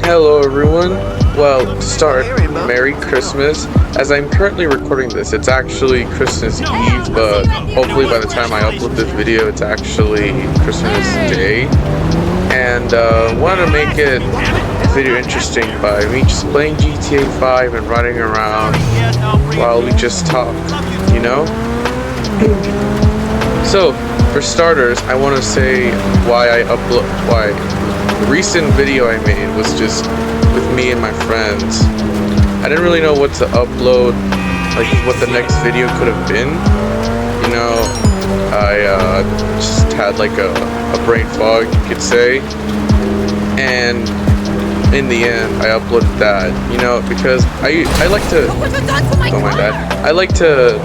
Hello everyone. Well, to start, Merry Christmas. As I'm currently recording this, it's actually Christmas Eve, but hopefully by the time I upload this video, it's actually Christmas Day. And wanted to make it video interesting by me just playing GTA 5 and running around while we just talk, you know? So, for starters, I want to say why the recent video I made was just with me and my friends. I didn't really know what to upload, like what the next video could have been. You know, I just had like a brain fog, you could say. And in the end, I uploaded that, you know, because I like to, oh my god, I like to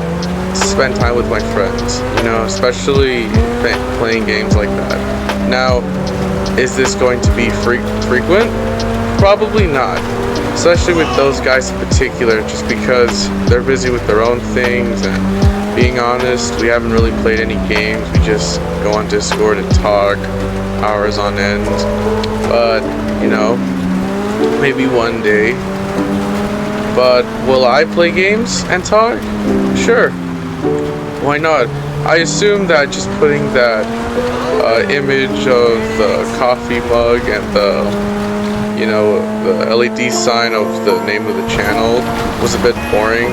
spend time with my friends, you know, especially playing games like that. Now, is this going to be frequent? Probably not, especially with those guys in particular, just because they're busy with their own things, and being honest, we haven't really played any games. We just go on Discord and talk hours on end. But, you know, maybe one day. But will I play games and talk? Sure. Why not? I assume that just putting that image of the coffee mug and the, you know, the LED sign of the name of the channel was a bit boring.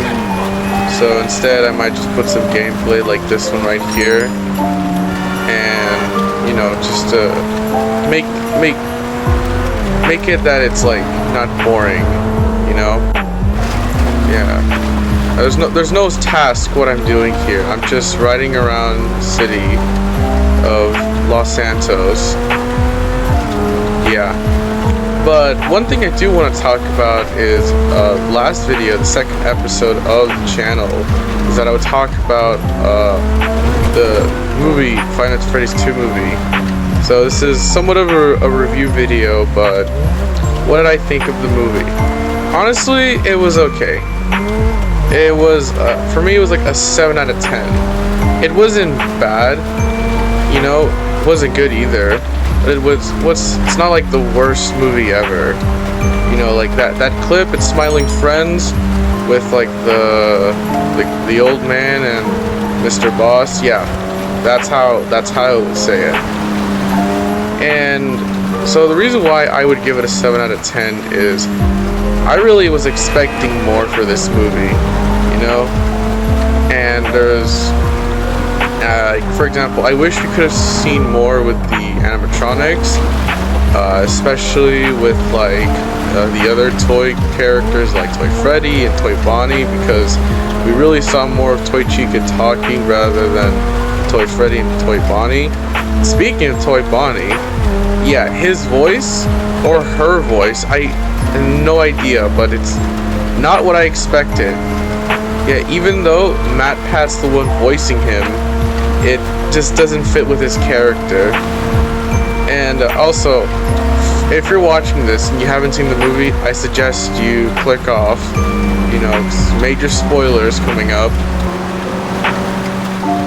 So instead, I might just put some gameplay like this one right here, and you know, just to make it that it's like not boring, you know. Yeah. There's no task what I'm doing here. I'm just riding around the city of Los Santos. Yeah. But one thing I do want to talk about is last video, the second episode of the channel, is that I would talk about the movie, Five Nights at Freddy's 2 movie. So this is somewhat of a review video, but what did I think of the movie? Honestly, it was okay. It was, for me, it was like a 7 out of 10. It wasn't bad, you know, it wasn't good either, but it's not like the worst movie ever. You know, like that clip, it's Smiling Friends with like the old man and Mr. Boss. Yeah, that's how I would say it. And so the reason why I would give it a 7 out of 10 is I really was expecting more for this movie, you know? And there's, for example, I wish we could have seen more with the animatronics, especially with like the other toy characters like Toy Freddy and Toy Bonnie, because we really saw more of Toy Chica talking rather than Toy Freddy and Toy Bonnie. Speaking of Toy Bonnie, yeah, his voice or her voice, I have no idea, but it's not what I expected. Yeah, even though Matt Pat's the one voicing him, it just doesn't fit with his character. And also, if you're watching this and you haven't seen the movie, I suggest you click off, you know, 'cause major spoilers coming up.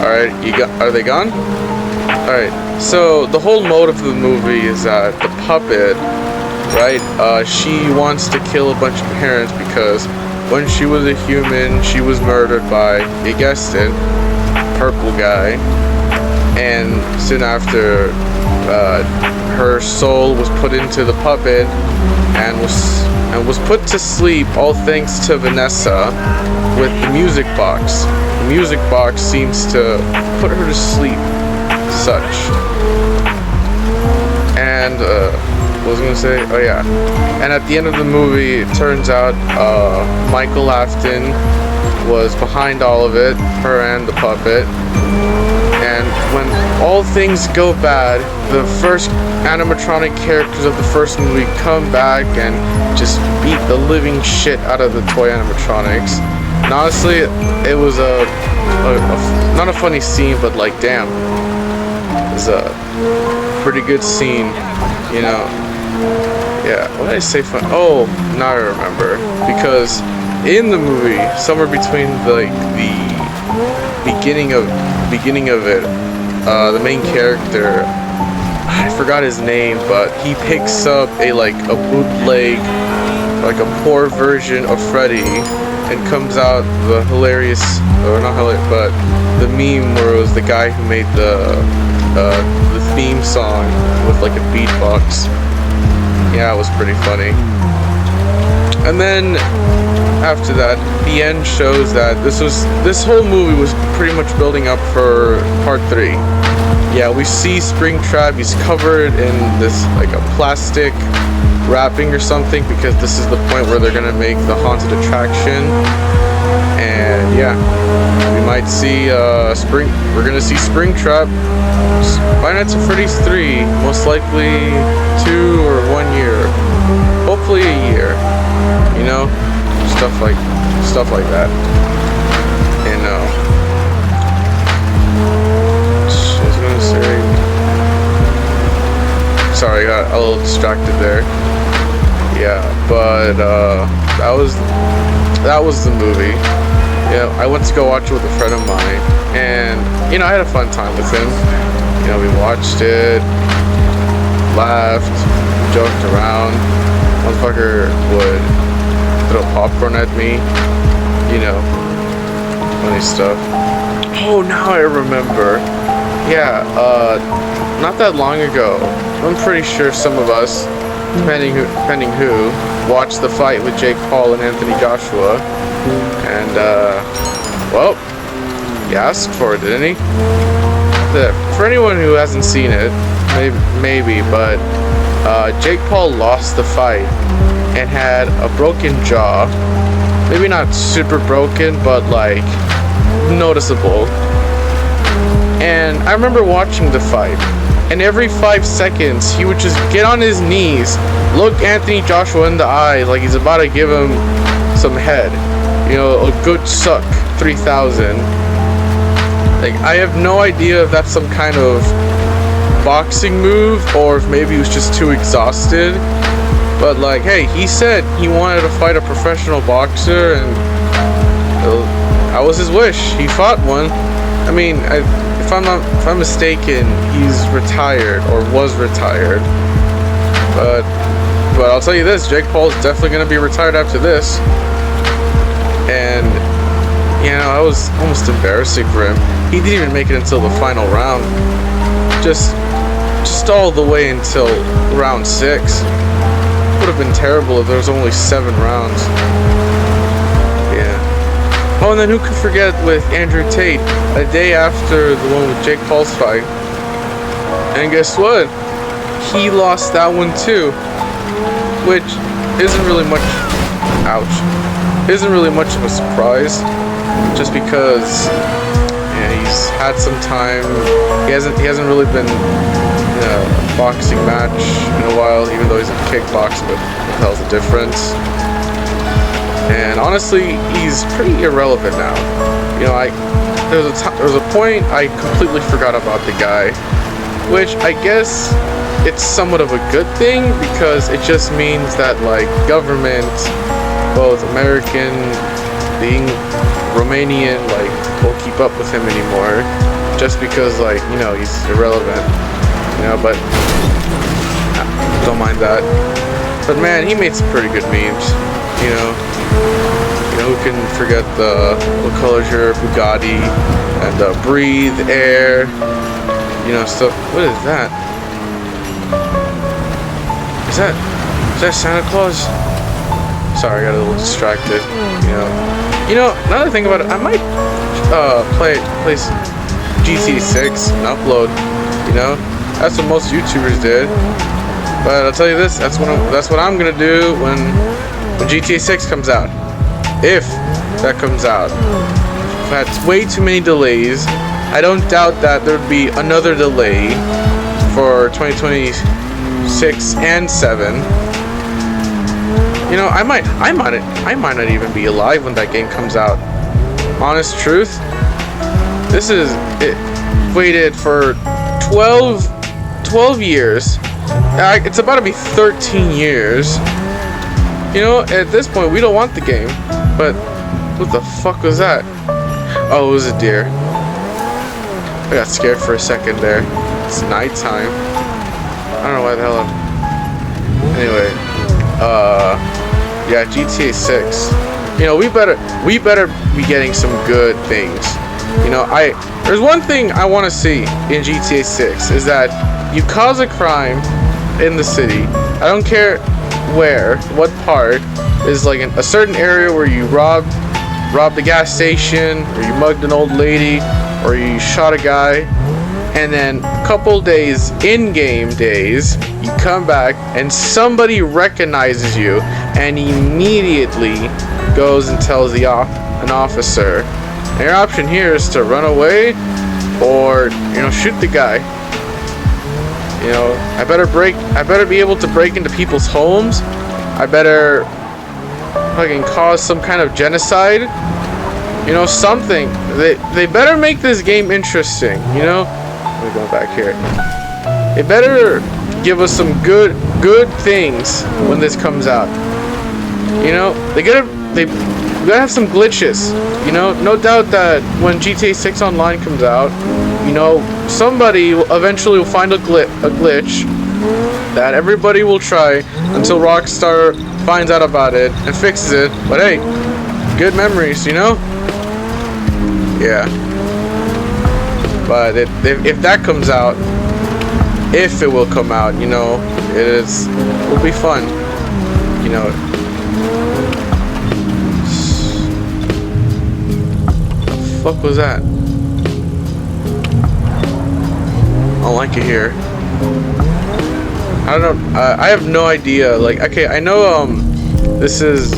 Alright, are they gone? Alright, so the whole mode of the movie is that the puppet, right, she wants to kill a bunch of parents because when she was a human, she was murdered by, you guessed it, purple guy, and soon after, her soul was put into the puppet and was put to sleep, all thanks to Vanessa with the music box. The music box seems to put her to sleep, such. And what was I gonna say? Oh yeah. And at the end of the movie, it turns out Michael Afton was behind all of it, her and the puppet. And when all things go bad, the first animatronic characters of the first movie come back and just beat the living shit out of the toy animatronics. And honestly, it was not a funny scene, but like, damn, it was a pretty good scene, you know. Yeah, what did I say fun? Oh, now I remember. Because in the movie, somewhere between the beginning of it, the main character, I forgot his name, but he picks up a bootleg, like a poor version of Freddy, and comes out the hilarious, or not hilarious, but the meme where it was the guy who made the theme song with like a beatbox. Yeah, it was pretty funny. And then after that, the end shows that this whole movie was pretty much building up for part 3. Yeah, we see Springtrap. He's covered in this like a plastic wrapping or something, because this is the point where they're gonna make the haunted attraction. And yeah, we might see we're gonna see Springtrap. Five Nights at Freddy's 3, most likely 2 or 1 year, hopefully a year. You know, stuff like that. You know, I was gonna say. Sorry, I got a little distracted there. Yeah, but that was the movie. Yeah, I went to go watch it with a friend of mine, and you know, I had a fun time with him. You know, we watched it, laughed, joked around. Motherfucker would throw popcorn at me. You know, funny stuff. Oh, now I remember. Yeah, not that long ago, I'm pretty sure some of us, depending who, watched the fight with Jake Paul and Anthony Joshua. And, well, he asked for it, didn't he? For anyone who hasn't seen it, maybe, but Jake Paul lost the fight and had a broken jaw. Maybe not super broken, but like noticeable. And I remember watching the fight, and every 5 seconds he would just get on his knees, look Anthony Joshua in the eye like he's about to give him some head. You know, a good suck 3000. Like, I have no idea if that's some kind of boxing move or if maybe he was just too exhausted. But like, hey, he said he wanted to fight a professional boxer, and that was his wish. He fought one. I mean, if I'm mistaken, he's retired or was retired. But I'll tell you this: Jake Paul's definitely gonna be retired after this. And you know, I was almost embarrassing for him. He didn't even make it until the final round. Just all the way until round 6. Would have been terrible if there was only 7 rounds. Yeah. Oh, and then who could forget with Andrew Tate, a day after the one with Jake Paul's fight. And guess what? He lost that one too. Which isn't really much, isn't really much of a surprise. Just because he's had some time. He hasn't really been in a boxing match in a while, even though he's in kickboxing, but what the hell's the difference? And honestly, he's pretty irrelevant now. You know, there was a point I completely forgot about the guy, which I guess it's somewhat of a good thing, because it just means that like government, both American, being Romanian, like, won't keep up with him anymore, just because, like, you know, he's irrelevant, you know. But don't mind that. But man, he made some pretty good memes, you know. Who can forget what color's your Bugatti, and breathe air, you know, stuff. What is that? Is that Santa Claus? Sorry, I got a little distracted. You know, now that I think about it, I might play GTA 6 and upload. You know, that's what most YouTubers did. But I'll tell you this: that's what I'm gonna do when GTA 6 comes out. If that comes out. That's way too many delays. I don't doubt that there'd be another delay for 2026 and 7. You know, I might not even be alive when that game comes out. Honest truth, it waited for 12 years. It's about to be 13 years. You know, at this point, we don't want the game. But what the fuck was that? Oh, it was a deer. I got scared for a second there. It's nighttime. don't know why the hell I'm... Anyway, yeah, GTA 6. You know, we better be getting some good things. You know, there's one thing I want to see in GTA 6 is that you cause a crime in the city. I don't care where, what part. Is like a certain area where you robbed the gas station, or you mugged an old lady, or you shot a guy, and then a couple days, in-game days, you come back and somebody recognizes you and immediately goes and tells an officer. And your option here is to run away or, you know, shoot the guy. You know, I better be able to break into people's homes. I better fucking cause some kind of genocide. You know, something. They better make this game interesting, you know? Let me go back here. They better give us some good things when this comes out. You know, they gotta have some glitches. You know, no doubt that when GTA 6 Online comes out, you know, somebody eventually will find a glitch that everybody will try until Rockstar finds out about it and fixes it. But hey, good memories, you know? Yeah. But if that comes out, if it will come out, you know, it will be fun. You know. What the fuck was that? I don't like it here. I don't know. I have no idea. Like, okay, I know this is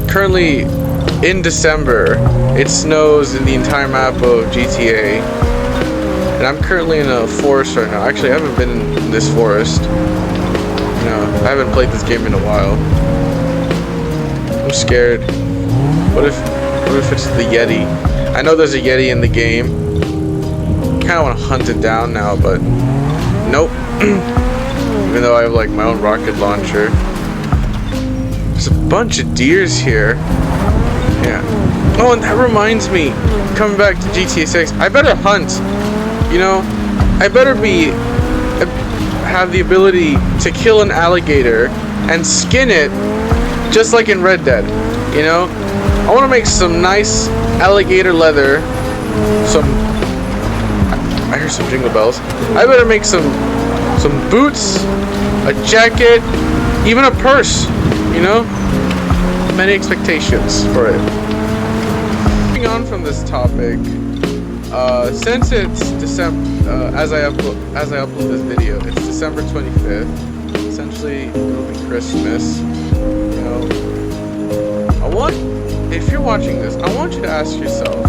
currently in December. It snows in the entire map of GTA, and I'm currently in a forest right now. Actually, I haven't been in this forest. No, I haven't played this game in a while. I'm scared. What if it's the Yeti? I know there's a Yeti in the game. Kind of want to hunt it down now, but nope. Even though I have like my own rocket launcher. There's a bunch of deers here. Yeah. Oh, and that reminds me, coming back to GTA 6, I better hunt. You know, I better have the ability to kill an alligator and skin it, just like in Red Dead. You know, I want to make some nice alligator leather. I hear some jingle bells. I better make some boots, a jacket, even a purse. You know, many expectations for it. Moving on from this topic, since it's December, as I upload this video, it's December 25th. Essentially, it'll be Christmas. You know, if you're watching this, I want you to ask yourself,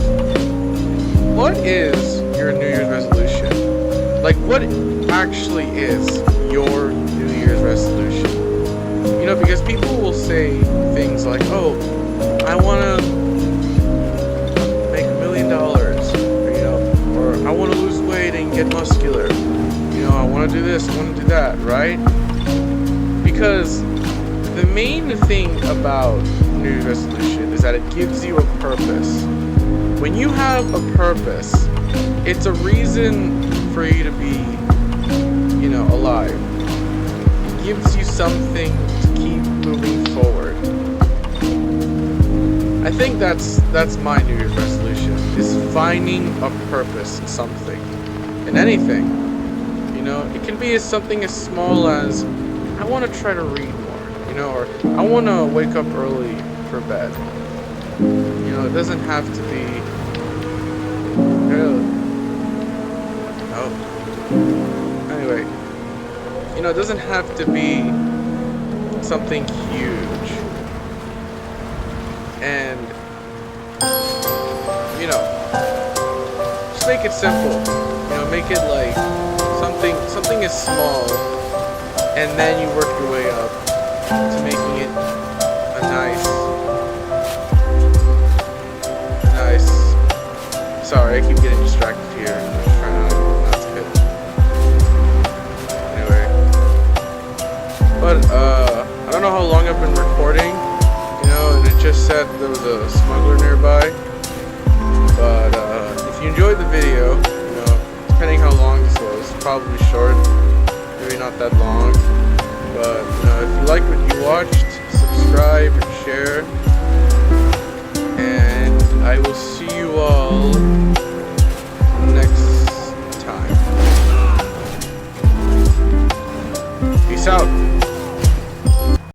what is your New Year's resolution? Like, what actually is your New Year's resolution? You know, because people will say things like, oh, I want to make $1 million, or, you know, or I want to lose weight and get muscular. You know, I want to do this, I want to do that, right? Because the main thing about New Year's resolution is that it gives you a purpose. When you have a purpose, it's a reason for you to be, you know, alive. It gives you something to keep moving forward. I think that's my New Year's resolution, is finding a purpose in something, in anything. You know, it can be something as small as, I want to try to read more, you know, or I want to wake up early for bed. You know, it doesn't have to be, anyway, you know, it doesn't have to be something huge. And, you know, just make it simple. You know, make it like something is small, and then you work your way up to making it a nice. Sorry, I keep getting distracted here. I'm trying not to hit. Anyway, but I don't know how long I've been recording. You know, and it just said there was a smuggler nearby. But if you enjoyed the video, you know, depending how long this was, probably short, maybe not that long. But if you like what you watched, subscribe and share. And I will see you all next time. Peace out.